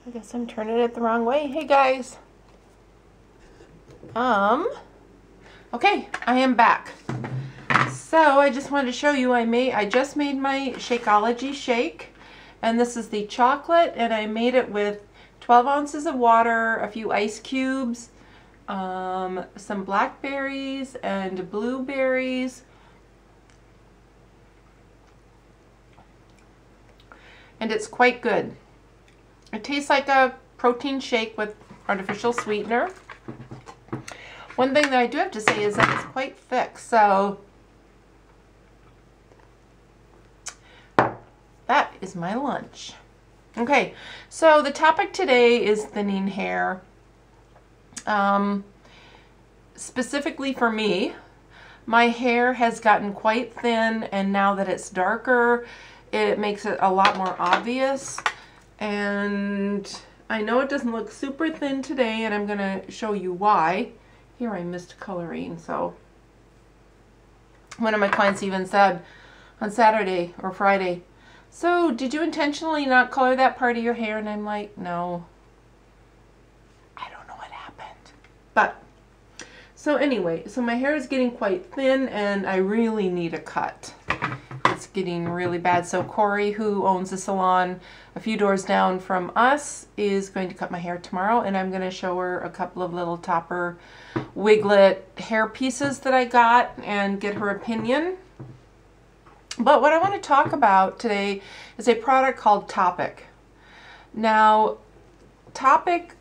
I guess I'm turning it the wrong way. Hey guys. Okay, I am back. So I just wanted to show you I just made my Shakeology shake, and this is the chocolate, and I made it with 12 ounces of water, a few ice cubes, some blackberries and blueberries, and it's quite good. It tastes like a protein shake with artificial sweetener. One thing that I do have to say is that it's quite thick, so that is my lunch. Okay, so the topic today is thinning hair. Specifically for me, my hair has gotten quite thin, and now that it's darker, it makes it a lot more obvious. And I know it doesn't look super thin today, and I'm going to show you why. Here I missed coloring, so one of my clients even said on Saturday or Friday, "So did you intentionally not color that part of your hair?" And I'm like, no, I don't know what happened. But so anyway, so my hair is getting quite thin and I really need a cut. It's getting really bad. So Corey, who owns the salon a few doors down from us, is going to cut my hair tomorrow, and I'm going to show her a couple of little topper wiglet hair pieces that I got and get her opinion. But what I want to talk about today is a product called Topic. Now, Topic,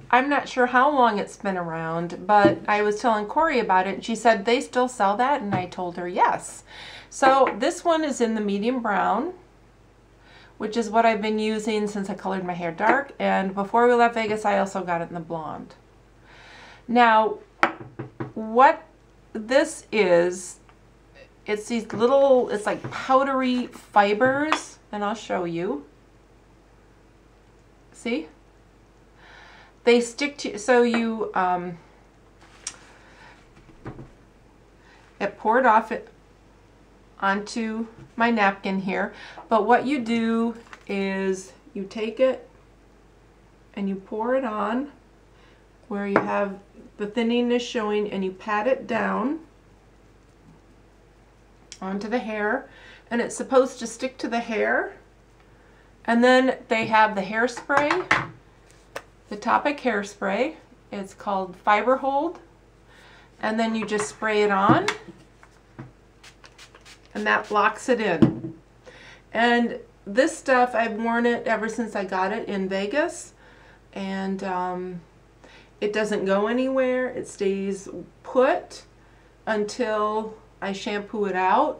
I'm not sure how long it's been around, but I was telling Corey about it, and she said they still sell that, and I told her yes. So this one is in the medium brown, which is what I've been using since I colored my hair dark, and before we left Vegas I also got it in the blonde. Now, what this is, it's these little, it's like powdery fibers, and I'll show you. See? They stick to, so you, it poured off it onto my napkin here, but what you do is you take it and you pour it on where you have the thinniness showing, and you pat it down onto the hair, and it's supposed to stick to the hair. And then they have the hairspray, the Topic hairspray. It's called Fiber Hold, and then you just spray it on, and that locks it in. And this stuff, I've worn it ever since I got it in Vegas, and it doesn't go anywhere. It stays put until I shampoo it out.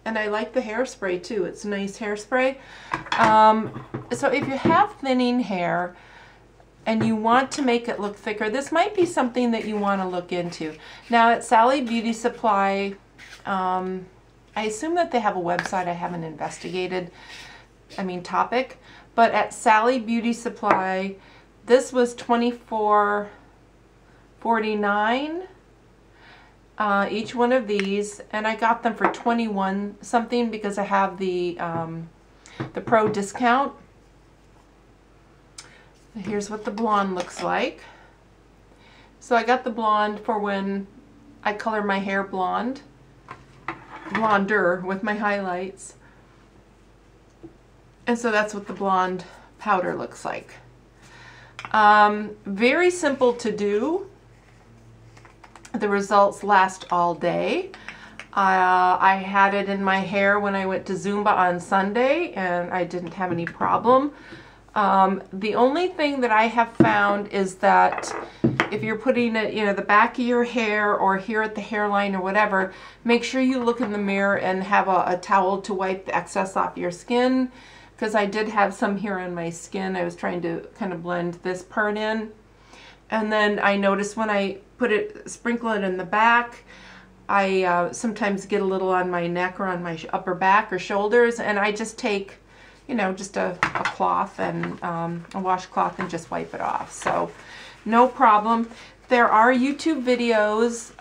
And I like the hairspray too. It's a nice hairspray. So if you have thinning hair and you want to make it look thicker, this might be something that you want to look into. Now at Sally Beauty Supply, I assume that they have a website. I haven't investigated, Topic, but at Sally Beauty Supply, this was $24.49 each one of these, and I got them for 21 something because I have the pro discount. Here's what the blonde looks like. So I got the blonde for when I color my hair blonde, blonder with my highlights. And so that's what the blonde powder looks like. Very simple to do. The results last all day. I had it in my hair when I went to Zumba on Sunday, and I didn't have any problem. The only thing that I have found is that if you're putting it, the back of your hair or here at the hairline or whatever, make sure you look in the mirror and have a towel to wipe the excess off your skin, because I did have some here on my skin. I was trying to kind of blend this part in. And then I noticed when I sprinkle it in the back, I sometimes get a little on my neck or on my upper back or shoulders, and I just take, just a cloth and a washcloth and just wipe it off. So no problem. There are YouTube videos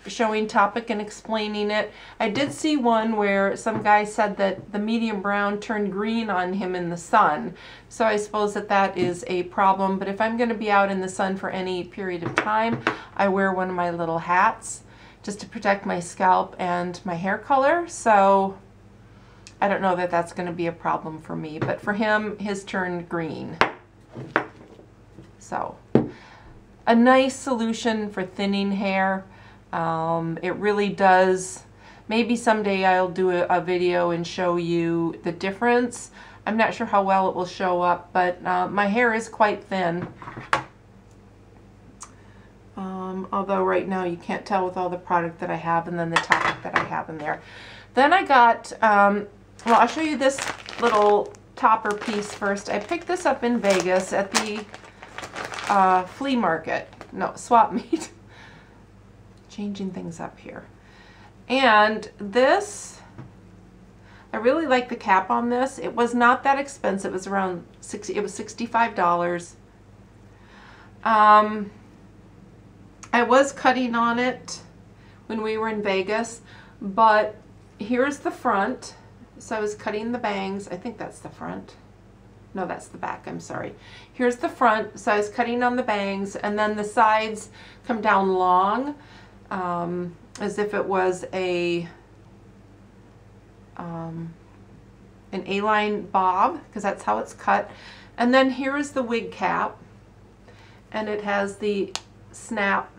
showing Topic and explaining it. I did see one where some guy said that the medium brown turned green on him in the sun. So I suppose that that is a problem. But if I'm going to be out in the sun for any period of time, I wear one of my little hats just to protect my scalp and my hair color. So I don't know that that's going to be a problem for me. But for him, his turned green. So a nice solution for thinning hair. It really does. Maybe someday I'll do a video and show you the difference. I'm not sure how well it will show up, but my hair is quite thin. Although right now you can't tell with all the product that I have and then the Topic that I have in there. Then I got, well, I'll show you this little topper piece first. I picked this up in Vegas at the flea market. No, swap meet. Changing things up here. And this, I really like the cap on this. It was not that expensive. It was around it was $65. I was cutting on it when we were in Vegas, but here's the front. So I was cutting the bangs. I think that's the front. No, that's the back, I'm sorry. Here's the front, so I was cutting on the bangs, and then the sides come down long, as if it was an A-line bob, because that's how it's cut. And then here is the wig cap, and it has the snap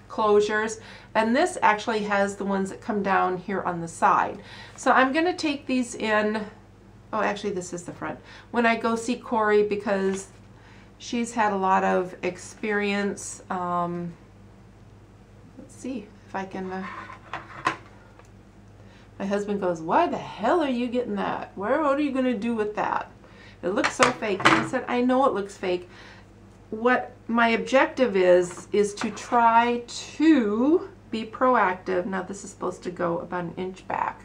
closures, and this actually has the ones that come down here on the side. So I'm going to take these in. Oh, actually, this is the front. When I go see Corey, because she's had a lot of experience. Let's see if I can. My husband goes, "Why the hell are you getting that? What are you going to do with that? It looks so fake." And I said, "I know it looks fake. What my objective is to try to be proactive." Now, this is supposed to go about an inch back.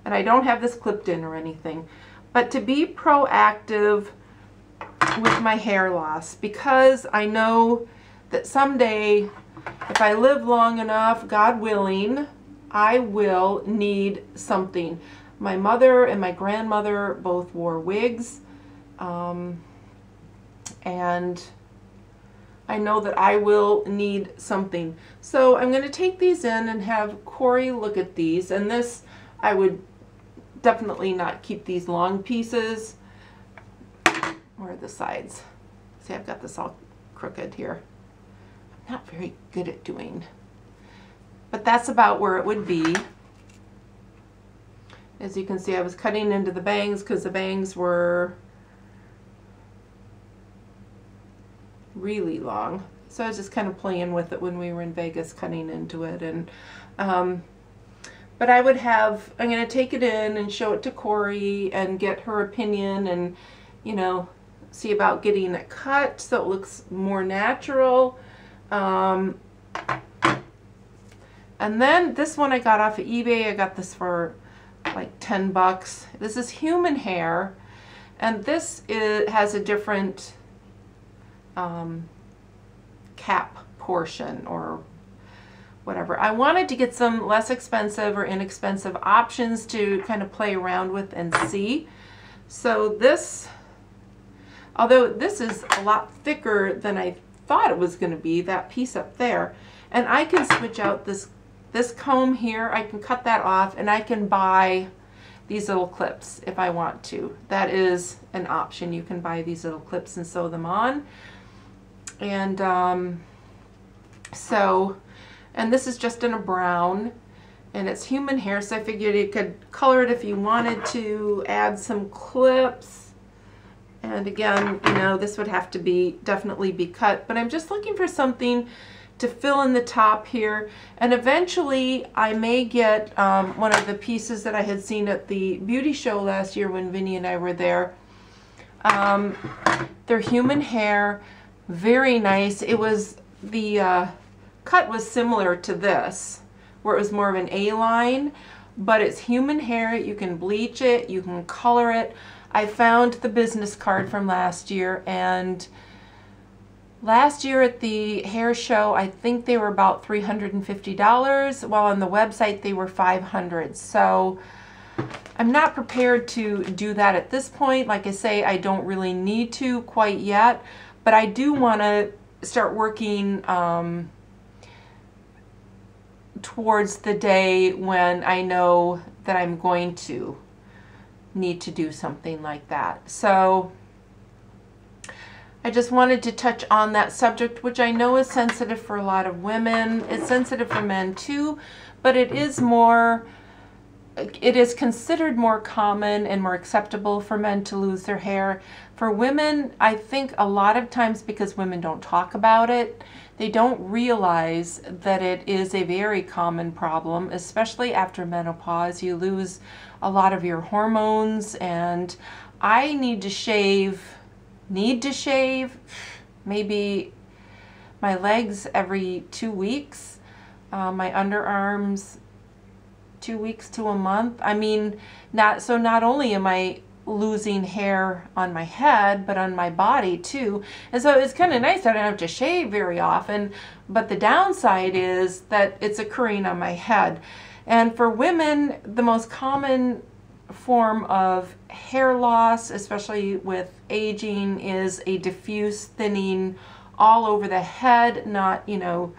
And I don't have this clipped in or anything. But to be proactive with my hair loss, because I know that someday, if I live long enough, God willing, I will need something. My mother and my grandmother both wore wigs, and I know that I will need something. So I'm going to take these in and have Corey look at these, and this I would definitely not keep these long pieces. Where are the sides? See, I've got this all crooked here. I'm not very good at doing, but that's about where it would be. As you can see, I was cutting into the bangs because the bangs were really long. So I was just kind of playing with it when we were in Vegas, cutting into it. And but I would have, I'm going to take it in and show it to Corey and get her opinion and, you know, see about getting it cut so it looks more natural. And then this one I got off of eBay. I got this for like 10 bucks. This is human hair, and this has a different cap portion or whatever. I wanted to get some less expensive or inexpensive options to kind of play around with and see. So this, although this is a lot thicker than I thought it was going to be, that piece up there, and I can switch out this comb here. I can cut that off, and I can buy these little clips if I want to. That is an option. You can buy these little clips and sew them on. And and this is just in a brown, and it's human hair, so I figured you could color it if you wanted to, add some clips. And again, you know, this would have to definitely be cut, but I'm just looking for something to fill in the top here. And eventually I may get one of the pieces that I had seen at the beauty show last year when Vinny and I were there. They're human hair, very nice. It was, the cut was similar to this, where it was more of an A-line, but it's human hair. You can bleach it, you can color it. I found the business card from last year, and Last year at the hair show, I think they were about $350, while on the website they were $500. So I'm not prepared to do that at this point. Like I say, I don't really need to quite yet, but I do want to start working towards the day when I know that I'm going to need to do something like that. So I just wanted to touch on that subject, which I know is sensitive for a lot of women. It's sensitive for men too, but it is considered more common and more acceptable for men to lose their hair. For women, I think a lot of times because women don't talk about it, they don't realize that it is a very common problem, especially after menopause. You lose a lot of your hormones, and I need to shave maybe my legs every 2 weeks, my underarms 2 weeks to a month. I mean, not only am I losing hair on my head, but on my body too. And so it's kind of nice that I don't have to shave very often, but the downside is that it's occurring on my head. And for women, the most common form of hair loss, especially with aging, is a diffuse thinning all over the head, not, you know,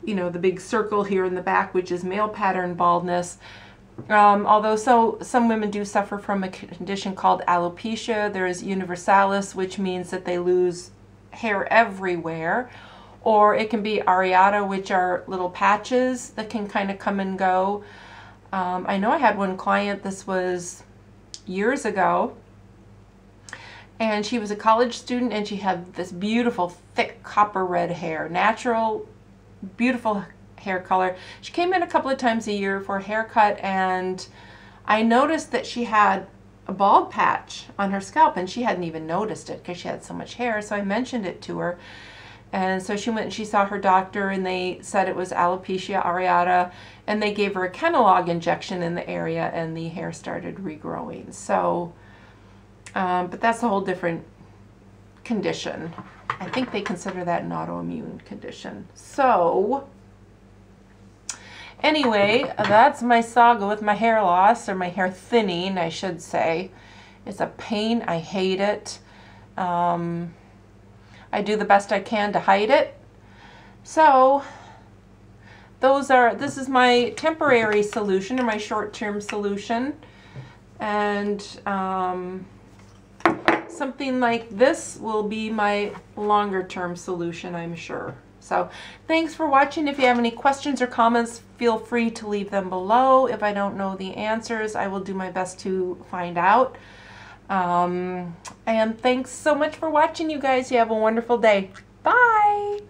the big circle here in the back, which is male pattern baldness. Although some women do suffer from a condition called alopecia. There is universalis, which means that they lose hair everywhere. Or it can be areata, which are little patches that can kind of come and go. I know I had one client, this was years ago, and she was a college student, and she had this beautiful thick copper red hair, natural, beautiful hair color. She came in a couple of times a year for a haircut, and I noticed that she had a bald patch on her scalp, and she hadn't even noticed it because she had so much hair. So I mentioned it to her, and so she went and she saw her doctor, and they said it was alopecia areata, and they gave her a Kenalog injection in the area, and the hair started regrowing. So but that's a whole different condition. I think they consider that an autoimmune condition. So anyway, that's my saga with my hair loss, or my hair thinning, I should say. It's a pain. I hate it. I do the best I can to hide it. So this is my temporary solution, or my short-term solution. And something like this will be my longer-term solution, I'm sure. So thanks for watching. If you have any questions or comments, feel free to leave them below. If I don't know the answers, I will do my best to find out. And thanks so much for watching, you guys. You have a wonderful day. Bye.